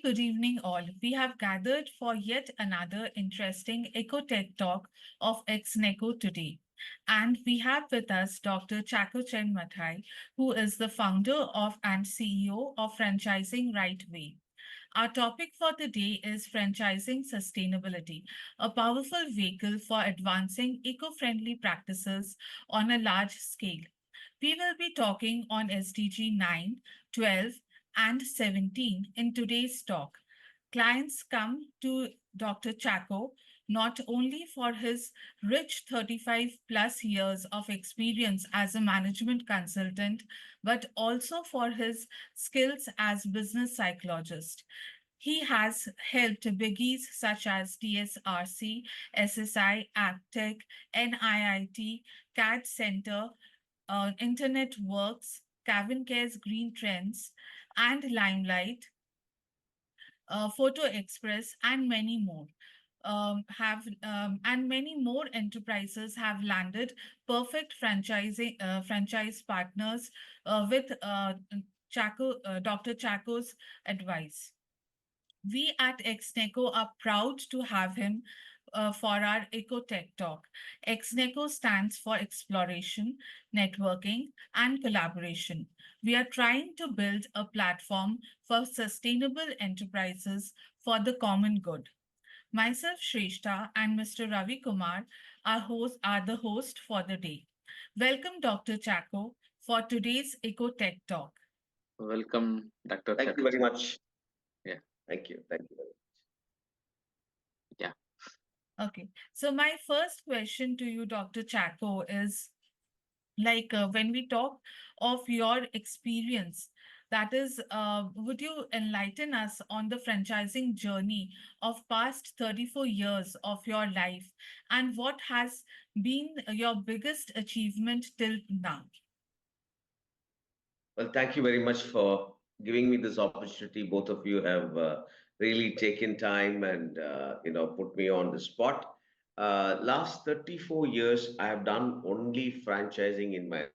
good evening, all. We have gathered for yet another interesting Ecotech talk of Exneco today. And we have with us Dr. Chaco Chen Mathai, who is the founder of and CEO of Franchising Right Way. Our topic for the day is franchising sustainability, a powerful vehicle for advancing eco-friendly practices on a large scale. We will be talking on SDG 9, 12, and 17 in today's talk. Clients come to Dr. Chaco not only for his rich 35 plus years of experience as a management consultant, but also for his skills as business psychologist. He has helped biggies such as TSRC, SSI, AgTech, NIIT, CAD Center, Internet Works, Kevin Care's Green Trends, and Limelight, Photo Express, and many more. Have and many more enterprises have landed perfect franchise partners with Dr. Chaco's advice. We at Exneco are proud to have him for our EcoTech talk. Exneco stands for exploration, networking, and collaboration. We are trying to build a platform for sustainable enterprises for the common good. Myself, Shrestha, and Mr. Ravi Kumar are the host for the day. Welcome, Dr. Chaco, for today's EcoTech talk. Welcome, Dr. Thank you very much. Yeah. Thank you. Thank you very much. Yeah. Okay. So my first question to you, Dr. Chaco, is when we talk of your experience, that is, would you enlighten us on the franchising journey of past 34 years of your life and what has been your biggest achievement till now? Well, thank you very much for giving me this opportunity. Both of you have really taken time and put me on the spot. Last 34 years, I have done only franchising in my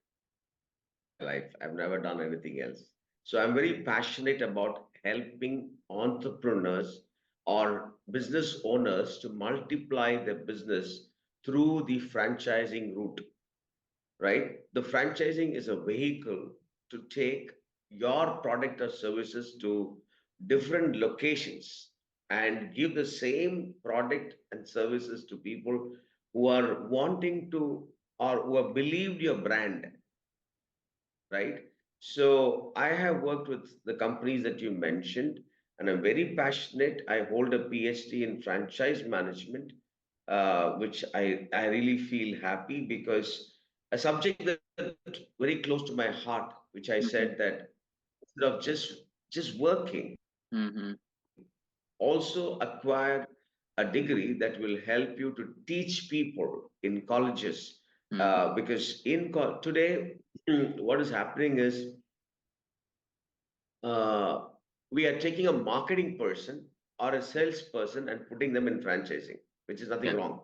life. I've never done anything else. So I'm very passionate about helping entrepreneurs or business owners to multiply their business through the franchising route, right? The franchising is a vehicle to take your product or services to different locations and give the same product and services to people who are wanting to or who have believed your brand, right? So I have worked with the companies that you mentioned, and I'm very passionate. I hold a PhD in franchise management, which I really feel happy because a subject that very close to my heart, which I said Mm-hmm. that instead of just working, Mm-hmm. also acquire a degree that will help you to teach people in colleges. Mm-hmm. Because today, what is happening is uh, we are taking a marketing person or a salesperson and putting them in franchising, which is nothing Yeah. wrong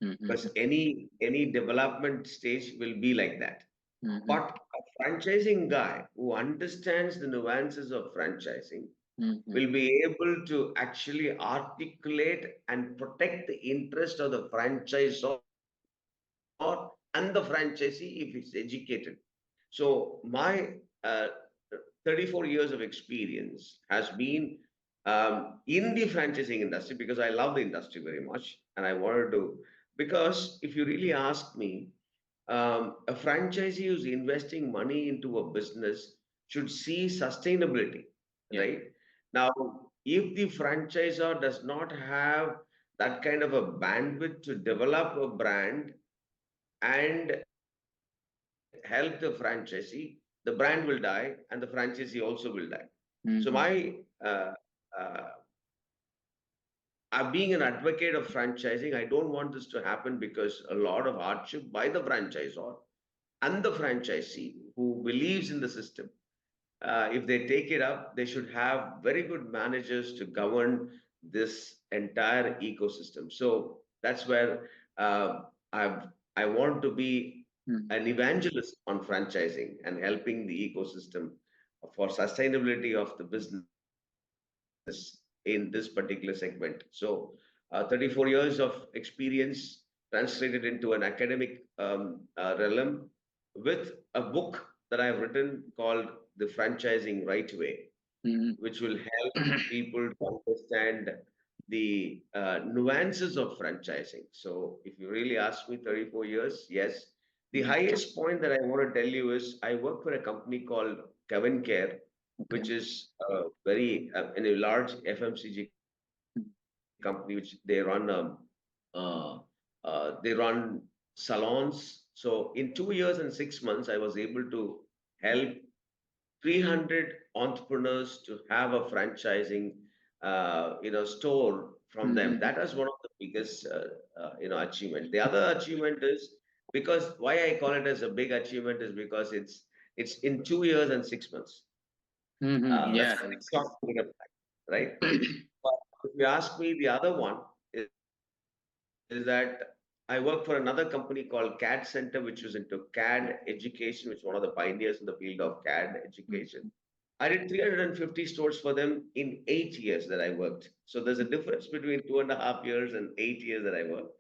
Mm-hmm. because any development stage will be like that. Mm-hmm. But a franchising guy who understands the nuances of franchising Mm-hmm. will be able to actually articulate and protect the interest of the franchisor and the franchisee if it's educated. So my uh, 34 years of experience has been in the franchising industry because I love the industry very much and I wanted to. Because if you really ask me, a franchisee who's investing money into a business should see sustainability, Yeah. right? Now, if the franchisor does not have that kind of a bandwidth to develop a brand and help the franchisee, the brand will die and the franchisee also will die. So Mm-hmm. my uh, being an advocate of franchising, I don't want this to happen because a lot of hardship by the franchisor and the franchisee who believes in the system. If they take it up, they should have very good managers to govern this entire ecosystem. So that's where I've I want to be Mm-hmm. an evangelist on franchising and helping the ecosystem for sustainability of the business. in this particular segment. So, 34 years of experience translated into an academic realm with a book that I've written called The Franchising Right Way, Mm-hmm. which will help people to understand the nuances of franchising. So, if you really ask me, 34 years, yes. The Mm-hmm. highest point that I want to tell you is I work for a company called Kevin Care, Okay. which is a very in a large FMCG company, which they run salons. So in 2 years and 6 months, I was able to help 300 entrepreneurs to have a franchising, store from them. Mm-hmm. That is one of the biggest, achievement. The other achievement is because why I call it as a big achievement is because it's in 2 years and 6 months. Mm-hmm. That's Yeah. a very short period of time, right? But if you ask me, the other one is that I work for another company called CAD Center, which was into CAD education, which is one of the pioneers in the field of CAD education. I did 350 stores for them in 8 years that I worked. So there's a difference between 2.5 years and 8 years that I worked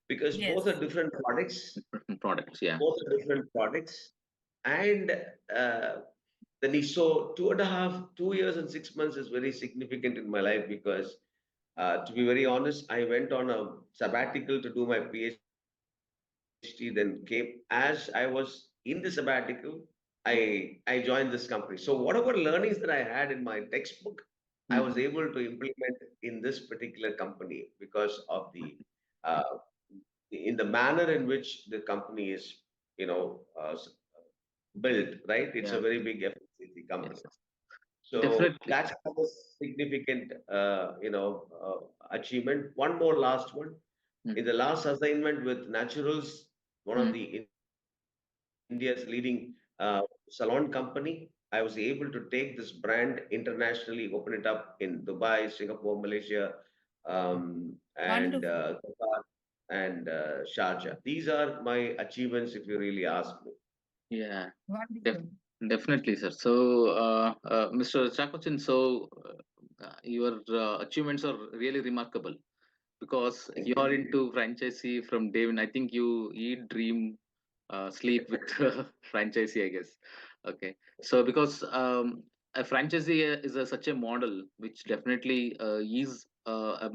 because both are Yes. different products, Different products. Yeah. both are different products, and uh, the niche. So 2.5, 2 years and 6 months is very significant in my life because, to be very honest, I went on a sabbatical to do my PhD, then came as I was in the sabbatical. I joined this company. So whatever learnings that I had in my textbook, I was able to Mm-hmm. implement in this particular company because of the uh, in the manner in which the company is, you know, built. Right? It's a Yeah. very big FMCG company. Yes. Yes. So Definitely. that's a significant, achievement. One more last one. In Mm-hmm. the last assignment with Naturals, one of the India's leading salon company, I was able to take this brand internationally, open it up in Dubai, Singapore, Malaysia, and Wonderful. Qatar and Sharjah. These are my achievements, if you really ask me. Yeah. Def Wonderful. Definitely, sir. So, Mr. Chakochin, so your achievements are really remarkable because Thank you you. are into franchisee from day one. I think you eat, dream, sleep with franchisee, I guess. Okay. So, because a franchisee is such a model which definitely is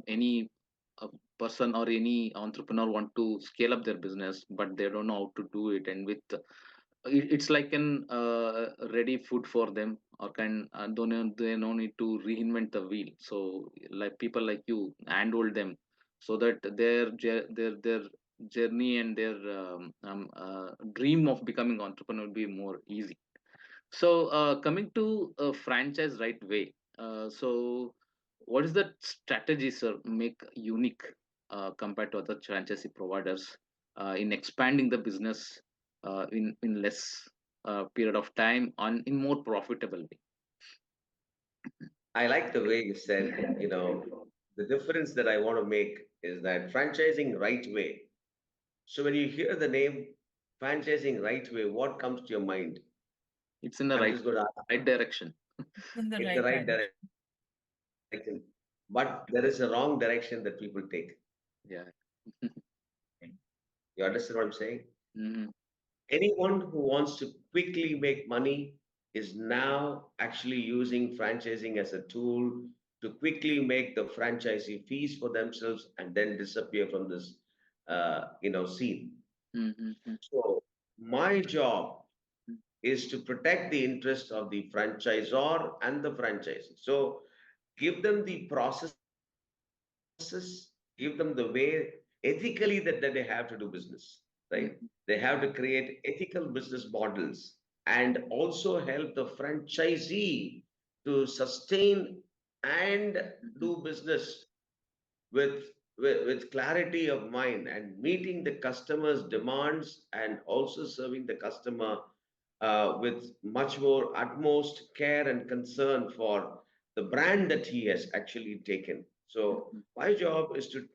any person or any entrepreneur want to scale up their business, but they don't know how to do it. And with it's like an ready food for them, or can they no need to reinvent the wheel. So like people like you handhold them so that their journey and their dream of becoming entrepreneur will be more easy. So coming to a franchise right way, so what is the strategy, sir, make unique compared to other franchisee providers in expanding the business in less period of time on in more profitable way? I like the way you said, the difference that I want to make is that franchising right way. So when you hear the name franchising right way, what comes to your mind? It's in the I'm just going to ask right direction. In the in the right right direction. direction. But there is a wrong direction that people take. Yeah. You understand what I'm saying? Hmm. Anyone who wants to quickly make money is now actually using franchising as a tool to quickly make the franchisee fees for themselves and then disappear from this, scene. Hmm. So my job is to protect the interest of the franchisor and the franchisee. So give them the processes, give them the way ethically that they have to do business, right? They have to create ethical business models and also help the franchisee to sustain and do business with clarity of mind and meeting the customer's demands and also serving the customer with much more utmost care and concern for the brand that he has actually taken. So my job is to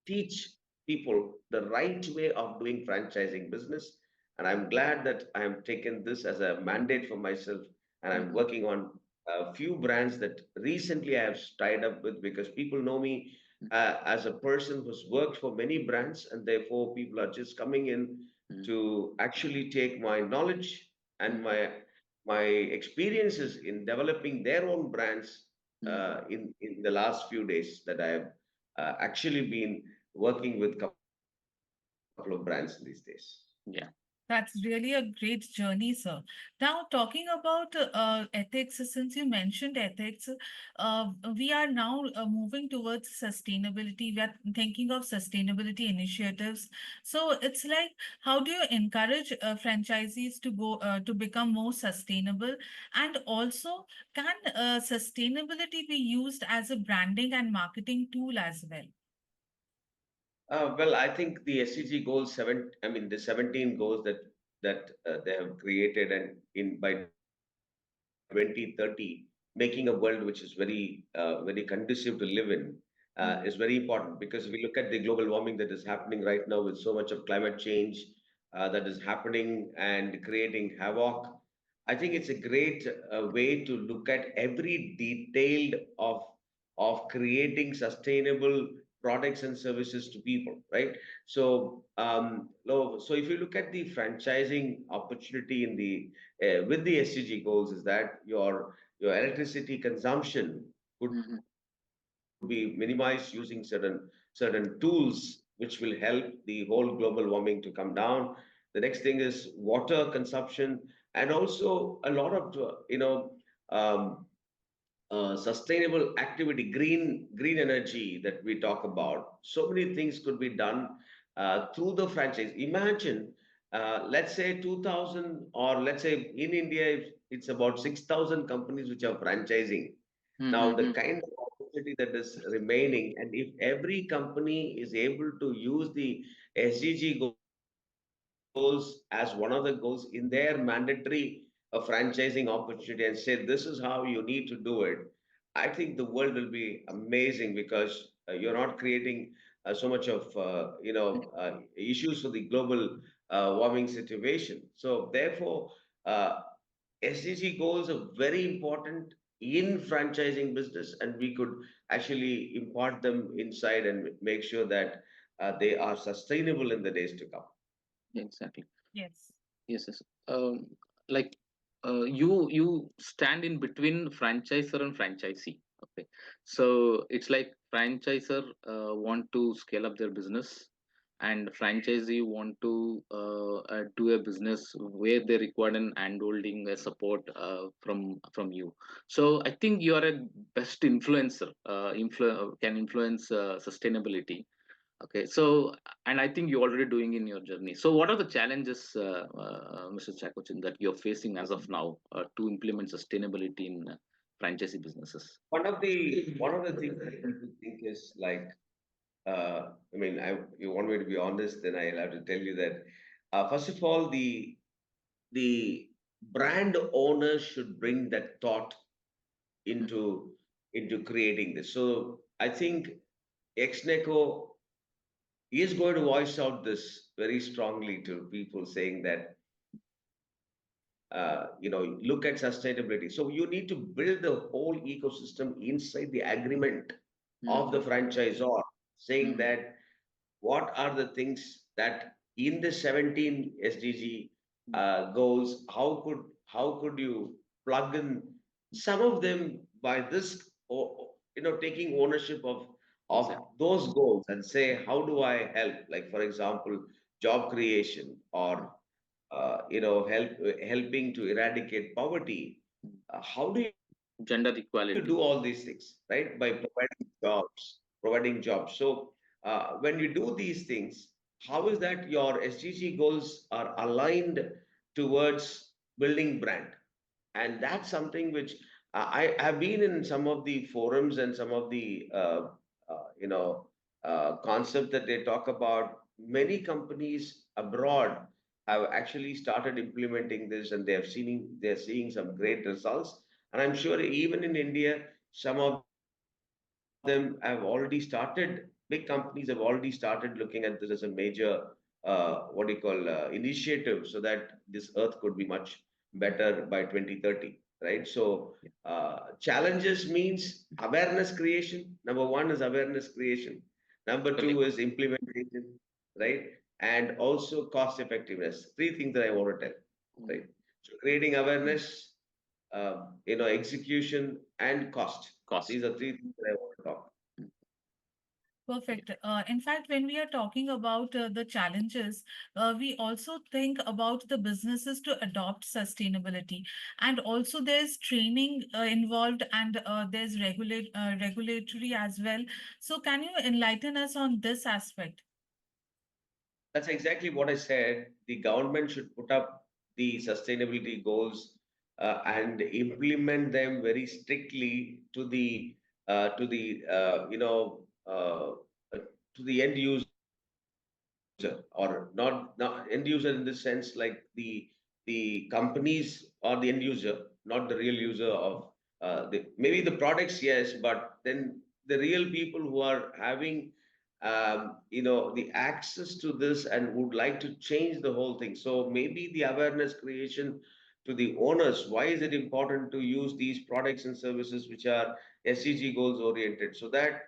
teach people the right way of doing franchising business. And I'm glad that I have taken this as a mandate for myself and I'm working on a few brands that recently I have tied up with, because people know me as a person who's worked for many brands, and therefore people are just coming in mm, to actually take my knowledge and mm, my experiences in developing their own brands mm. in the last few days that I have actually been working with a couple of brands in these days. Yeah. That's really a great journey, sir. Now, talking about ethics, since you mentioned ethics, we are now moving towards sustainability. We are thinking of sustainability initiatives. So it's like, how do you encourage franchisees to go to become more sustainable? And also, can sustainability be used as a branding and marketing tool as well? Well, I think the SDG goals the 17 goals that they have created, and in by 2030, making a world which is very conducive to live in, is very important. Because if we look at the global warming that is happening right now with so much of climate change that is happening and creating havoc, I think it's a great way to look at every detailed of creating sustainable products and services to people, right? So, so if you look at the franchising opportunity in the with the SDG goals, is that your electricity consumption could be minimized using certain tools which will help the whole global warming to come down. The next thing is water consumption, and also a lot of um, sustainable activity, green energy that we talk about. So many things could be done through the franchise. Imagine, let's say 2,000, or let's say in India, it's about 6,000 companies which are franchising. Now, the Mm-hmm. kind of opportunity that is remaining, and if every company is able to use the SDG goals as one of the goals in their mandatory franchising opportunity, and say, this is how you need to do it, I think the world will be amazing, because you're not creating so much of issues for the global warming situation. So therefore, uh, SDG goals are very important in franchising business, and we could actually impart them inside and make sure that they are sustainable in the days to come. Exactly. Yes. Yes, yes. Like you stand in between franchisor and franchisee. Okay, so it's like franchisor want to scale up their business, and franchisee want to do a business where they require an handholding, a support from you. So I think you are a best influencer. Can influence sustainability. Okay, so and I think you're already doing in your journey. So what are the challenges, Mr. Chakochin, that you're facing as of now to implement sustainability in franchisee businesses? One of the things that people think is like, you want me to be honest, then I'll have to tell you that first of all, the brand owner should bring that thought Mhm. into creating this. So I think Exneco is going to voice out this very strongly to people, saying that look at sustainability. So you need to build the whole ecosystem inside the agreement of the Mhm. franchisor, saying Mhm. that what are the things that in the 17 SDG goals, how could you plug in some of them by this, taking ownership of Exactly. those goals, and say, how do I help? Like, for example, job creation, or helping to eradicate poverty. Mhm. How do you do all these Gender things, right? equality. By providing jobs. So when you do these things, how is that your SDG goals are aligned towards building brand? And that's something which I have been in some of the forums and some of the uh, you know concept that they talk about. Many companies abroad have actually started implementing this, and they're seeing some great results. And I'm sure even in India, some of them have already started. Big companies have already started looking at this as a major initiative, so that this earth could be much better by 2030. right? So challenges means awareness creation. Number one is awareness creation. Number Correct. two is implementation, right? And also cost effectiveness. Three things that I want to tell, Mm. right? So creating awareness, execution, and cost. Cost. These are three things that I want to talk. Mm. Perfect. In fact, when we are talking about the challenges, we also think about the businesses to adopt sustainability. And also there's training involved and there's regulatory as well. So can you enlighten us on this aspect? That's exactly what I said. The government should put up the sustainability goals and implement them very strictly to the to the end user, or not end user in the sense like the companies or the end user, not the real user of maybe the products, yes, but then the real people who are having the access to this and would like to change the whole thing. So maybe the awareness creation to the owners, why is it important to use these products and services which are SDG goals oriented, so that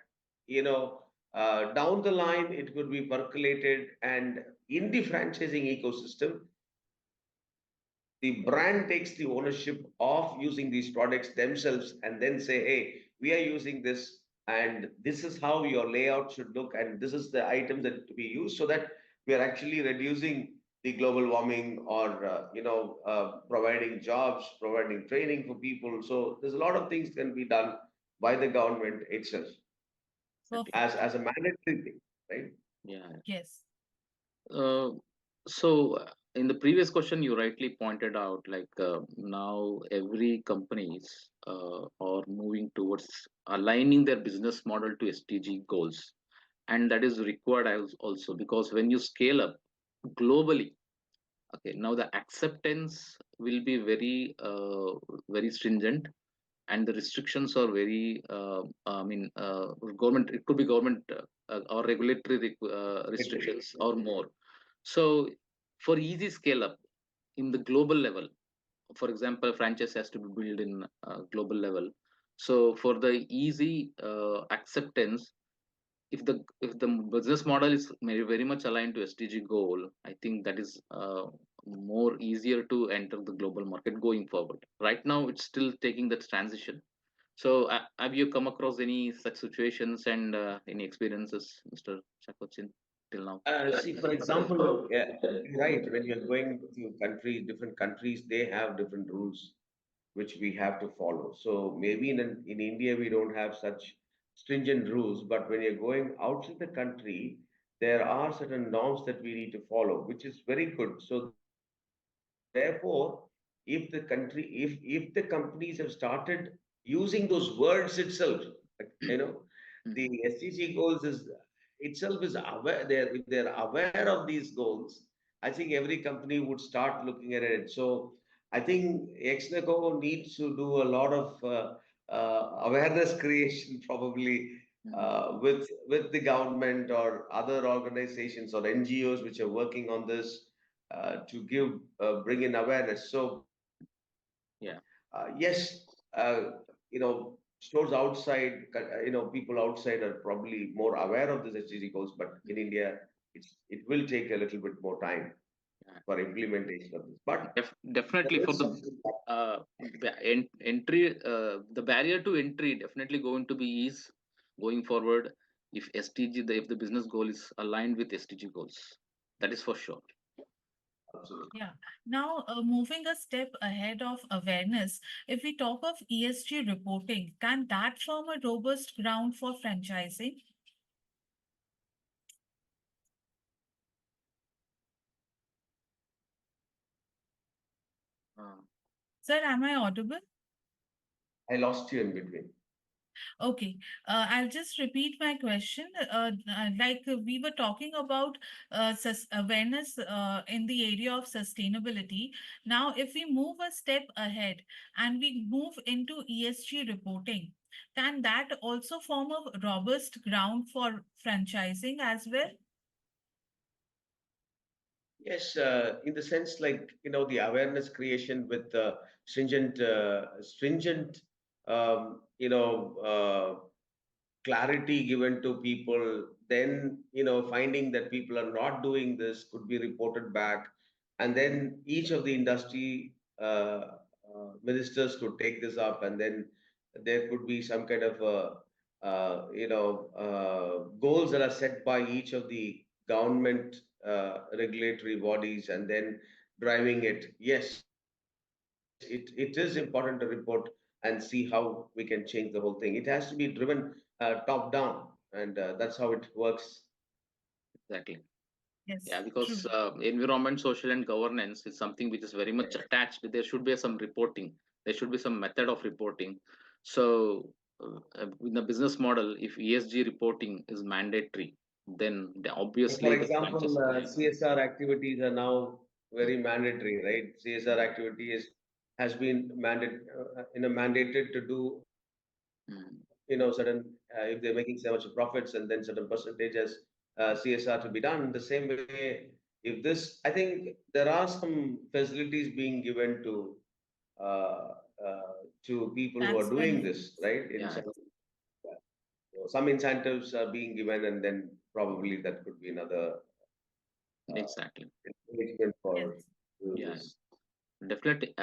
down the line it could be percolated, and in the franchising ecosystem the brand takes the ownership of using these products themselves and then say, hey, we are using this, and this is how your layout should look, and this is the items that to be used, so that we are actually reducing the global warming, or providing jobs, providing training for people. So there's a lot of things can be done by the government itself Exactly. Perfect. as a mandatory thing, right? Yeah. Yes. Uh, so in the previous question, you rightly pointed out, like now every companies are moving towards aligning their business model to SDG goals, and that is required as also because when you scale up globally, okay, now the acceptance will be very stringent, and the restrictions are very government, it could be government or regulatory restrictions or more. So for easy scale up in the global level, for example, franchise has to be built in global level. So for the easy acceptance, if the business model is very much aligned to SDG goal, I think that is more easier to enter the global market going forward. Right now it's still taking that transition. So have you come across any such situations and any experiences, Mr. Chakochin, till now? See, for example, yeah, right, when you're going to countries, different countries, they have different rules which we have to follow. So maybe in India, we don't have such stringent rules, but when you're going outside the country, there are certain norms that we need to follow, which is very good. So therefore, if the companies have started using those words itself, like, the Mhm. SDG goals is itself is aware. If they're aware of these goals, I think every company would start looking at it. So I think Exneco needs to do a lot of awareness creation, probably Mhm. with the government or other organizations or NGOs which are working on this to bring in awareness. So Yeah. yes, stores outside, people outside are probably more aware of this SDG goals, but in India, it will take a little bit more time Yeah. for implementation of this. But Definitely there for is the something. entry, the barrier to entry definitely going to be ease going forward if if the business goal is aligned with SDG goals. That is for sure. Absolutely. Yeah. Now, moving a step ahead of awareness, if we talk of ESG reporting, can that form a robust ground for franchising? Uh, Sir, am I audible? I lost you in between. Okay, I'll just repeat my question. We were talking about awareness in the area of sustainability. Now, if we move a step ahead and we move into ESG reporting, can that also form a robust ground for franchising as well? Yes, in the sense like, the awareness creation with stringent, clarity given to people, then, finding that people are not doing this could be reported back. And then each of the industry ministers could take this up, and then there could be some kind of goals that are set by each of the government regulatory bodies, and then driving it. Yes, it is important to report and see how we can change the whole thing. It has to be driven top down, and that's how it works. Exactly. Yes, Yeah, because true. environment, social, and governance is something which is very much attached. There should be some reporting. There should be some method of reporting. So, in the business model, if ESG reporting is mandatory, then For obviously the example, franchise. CSR activities are now very mandatory, right? CSR activity has been mandated to do, Mm, certain, if they're making so much profits, and then certain percentages CSR to be done. The same way, if this, I think there are some facilities being given uh, to people who are Tax doing this, benefits. right? In yeah, some incentives are being given, and then probably that could be another uh, exactly. encouragement Yes, for doing Yeah, this. definitely.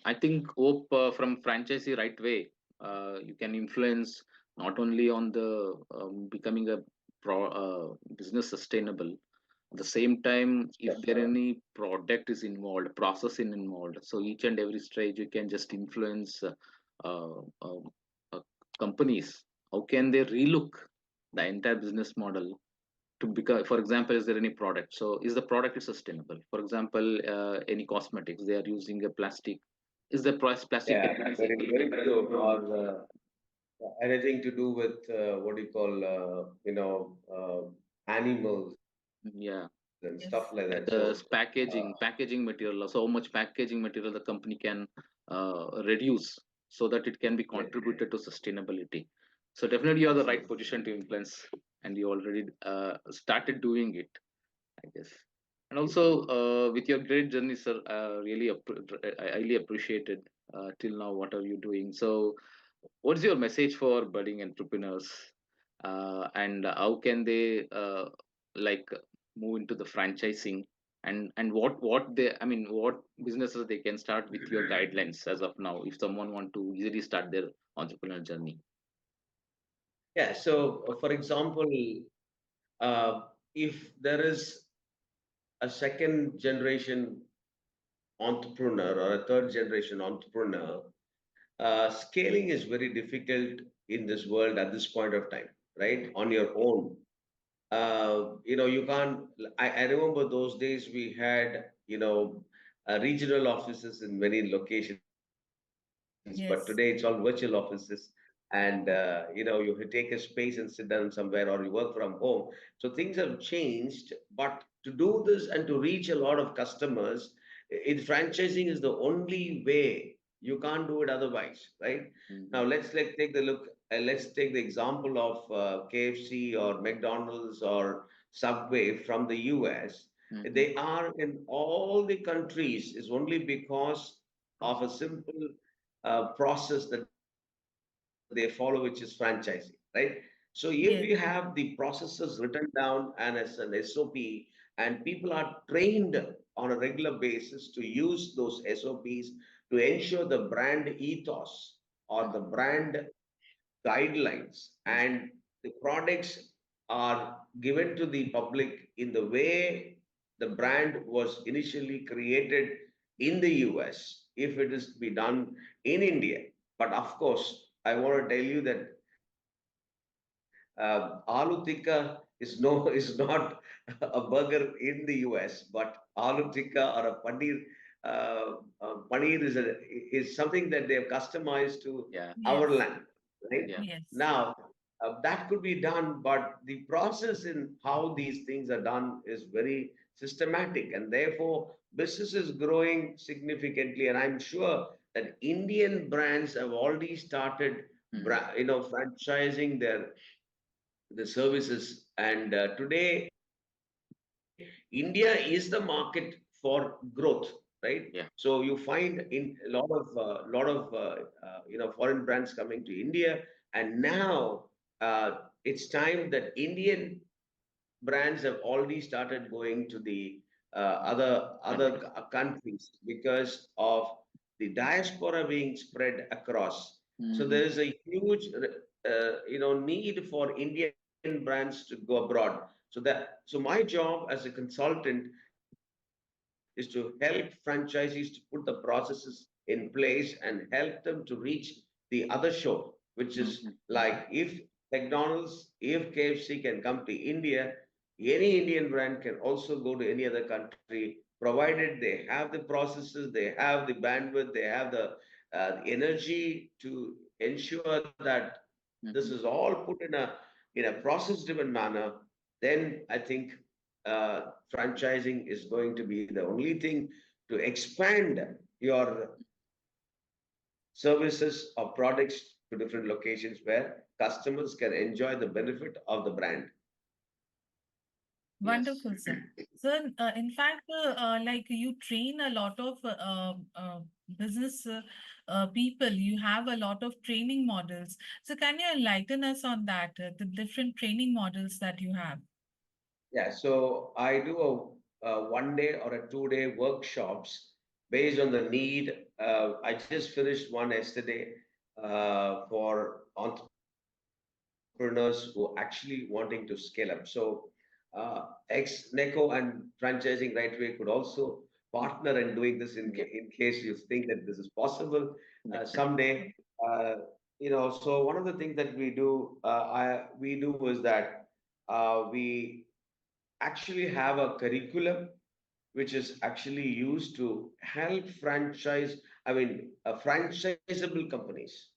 I think hope from franchisee right way, you can influence not only on the becoming a business sustainable. At the same time, if there any product is involved, process in involved, so each and every stage you can just influence uh, uh, uh, companies. How can they relook the entire business model to become, for example, is there any product, so is the product is sustainable? For example, any cosmetics, they are using a plastic, is the price plastic Yeah, can be very, recycled? very true. Or anything to do with what do you call, animals and stuff Yeah, like that. So, yes, the uh, packaging material, so how much packaging material the company can reduce so that it can be yeah, contributed to sustainability. So definitely you are the right position to influence, and you already started doing it, I guess. And also, with your great journey, sir, really I highly appreciated till now what are you doing. So, what's your message for budding entrepreneurs, and how can they like move into the franchising, and what they, I mean, what businesses they can start with your guidelines as of now if someone want to easily start their entrepreneurial journey? yeah. So, for example, uh, if there is a second generation entrepreneur or a third generation entrepreneur, scaling is very difficult in this world at this point of time, right? On your own. You can't. I remember those days we had, regional offices in many locations, but today it's all virtual yes, offices. And, you take a space and sit down somewhere, or you work from home. So things have changed. But to do this and to reach a lot of customers, franchising is the only way. You can't do it otherwise, right? Now Hmm. let's take the example of KFC or McDonald's or Subway from the US. Hmm. They are in all the countries is only because of a simple process that they follow, which is franchising, right? So if we have the yes, processes written down and as an SOP, and people are trained on a regular basis to use those SOPs to ensure the brand ethos or the brand guidelines, and the products are given to the public in the way the brand was initially created in the US, if it is to be done in India. But of course, I want to tell you that aloo tikka is not a burger in the US, but aloo tikka or a paneer is something that they have customized to Yeah, our yes, land, right? yeah, yes, Now, that could be done, but the process in how these things are done is very systematic, and therefore business is growing significantly. And I'm sure that Indian brands have already started, hmm, franchising the services. And today, India is the market for growth, right? Yeah. So you find in a foreign brands coming to India, and now it's time that Indian brands have already started going to the other Countries. countries because of the diaspora being spread across. So Mm-hmm. there is a huge need for Indian brands to go abroad. So my job as a consultant is to help franchisees to put the processes in place and help them to reach the other shore, which is like Mm-hmm. if McDonald's, if KFC can come to India, any Indian brand can also go to any other country, provided they have the processes, they have the bandwidth, they have the energy to ensure that this is Mm-hmm. all put in a process-driven manner. Then I think franchising is going to be the only thing to expand your services or products to different locations where customers can enjoy the benefit of the brand. Yes. Wonderful, sir. So, in fact, like you train a lot of business people, you have a lot of training models. So, can you enlighten us on that, the different training models that you have? Yeah, so I do a 1 day or a 2 day workshops based on the need. I just finished one yesterday for entrepreneurs who actually wanting to scale up. So Exneco and franchising right way could also partner in doing this in Yeah. case you think that this is possible Definitely. someday. So one of the things that we do is that we actually have a curriculum which is actually used to help franchisable companies,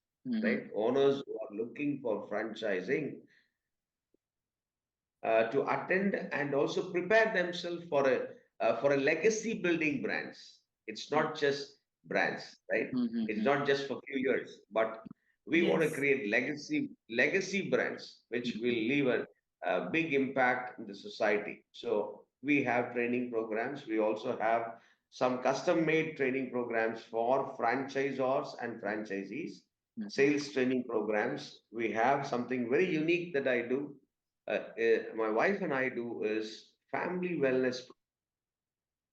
right? Mm-hmm. Owners who are looking for franchising to attend and also prepare themselves for a legacy building brands. It's not just brands, right? It's Mm-hmm. not just for few years, but we want to Yes. create legacy brands which will Mm-hmm. leave a big impact in the society. So we have training programs. We also have some custom made training programs for franchisors and franchisees, Mm-hmm. sales training programs. We have something very unique that I do, my wife and I do, is family wellness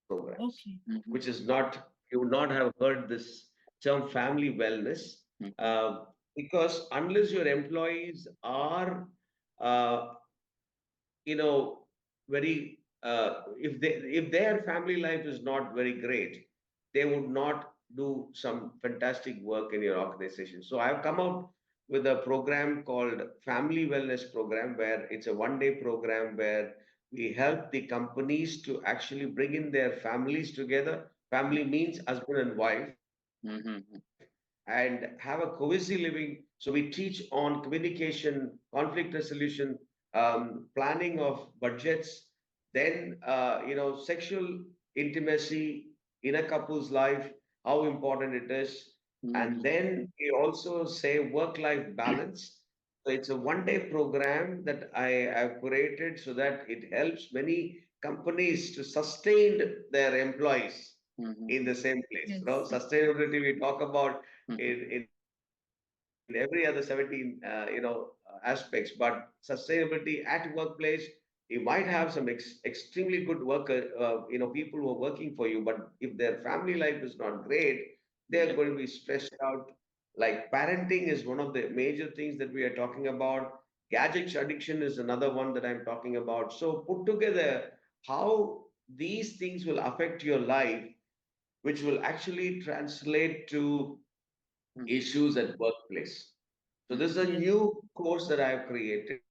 programs, which is Okay. not, Mm-hmm. you would not have heard this term family wellness, Mm-hmm. because unless your employees are, uh, you know, very, if their family life is not very great, they would not do some fantastic work in your organization. So I've come out with a program called Family Wellness Program, where it's a 1 day program where we help the companies to actually bring in their families together. Family means husband and wife, Mm-hmm. and have a cozy living. So we teach on communication, conflict resolution, planning of budgets, then sexual intimacy in a couple's life, how important it is, and Mm-hmm. then we also say work-life balance. So it's a 1 day program that I have created so that it helps many companies to sustain their employees Mm-hmm. in the same place. Yes. Sustainability we talk about Mm-hmm. in every other 17 aspects, but sustainability at workplace, you might have some extremely good people who are working for you, but if their family life is not great, they're Yeah. going to be stressed out. Like parenting is one of the major things that we are talking about. Gadgets addiction is another one that I'm talking about. So put together how these things will affect your life, which will actually translate to Mm-hmm. issues at workplace. So this is a Yes. new course that I have created,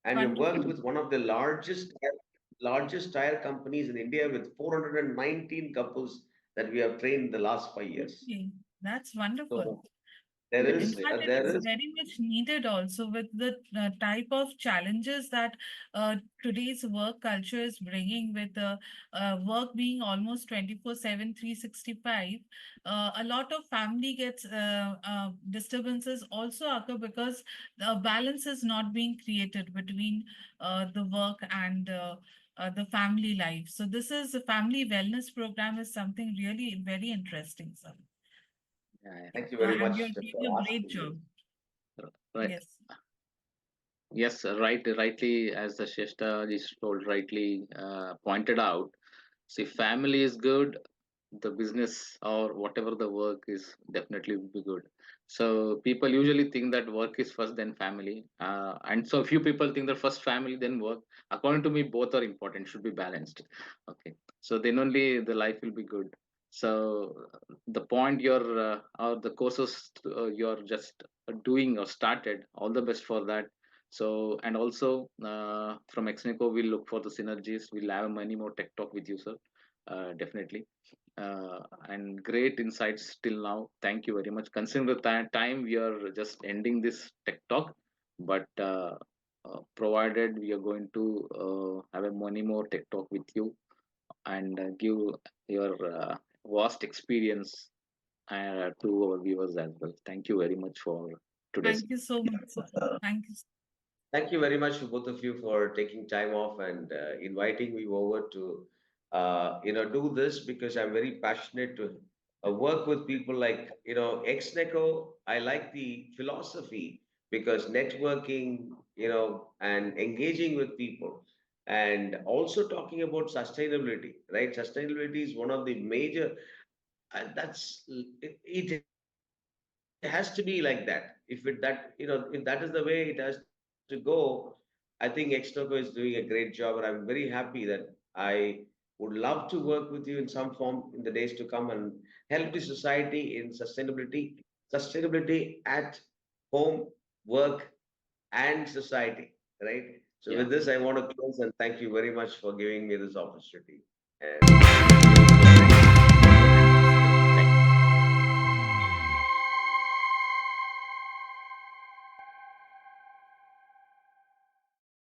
and we worked with one of the Wonderful. largest tire companies in India with 419 couples that we have trained in the last 5 years. Okay. That's wonderful. So there In is fact, it there is is very much needed also with the type of challenges that today's work culture is bringing with work being almost 24/7, 365. A lot of family gets disturbances also occur because the balance is not being created between the work and the family life. So this is a family wellness program is something really very interesting, sir. Yeah, Yeah, Thank you very and much you're doing a for great asking me. job. yeah. Right. Yes. Yes, rightly, as the Shesta is told, rightly pointed out. See, family is good, the business or whatever the work is definitely will be good. So people usually think that work is first, then family, and so few people think that first family, then work. According to me, both are important, should be balanced. Okay, so then only the life will be good. So the point you're or the courses you're just doing or started, all the best for that. So, and also from Exneco, we'll look for the synergies. We'll have many more tech talk with you, sir. Definitely. And great insights till now. Thank you very much. Considering the time, we are just ending this tech talk, but provided we are going to have a many more tech talk with you and give your vast experience to our viewers as well. Thank you very much for today's. Thank you so much, sir. Thank you. Thank you very much for both of you for taking time off and inviting me over to, do this because I'm very passionate to work with people like, Exneco. I like the philosophy because networking, and engaging with people and also talking about sustainability, right? Sustainability is one of the major, it has to be like that. If that is the way it has to go, I think Extoco is doing a great job, and I'm very happy that I would love to work with you in some form in the days to come and help the society in sustainability at home, work, and society, right? So Yeah. with this, I want to close and thank you very much for giving me this opportunity. And see you till next time.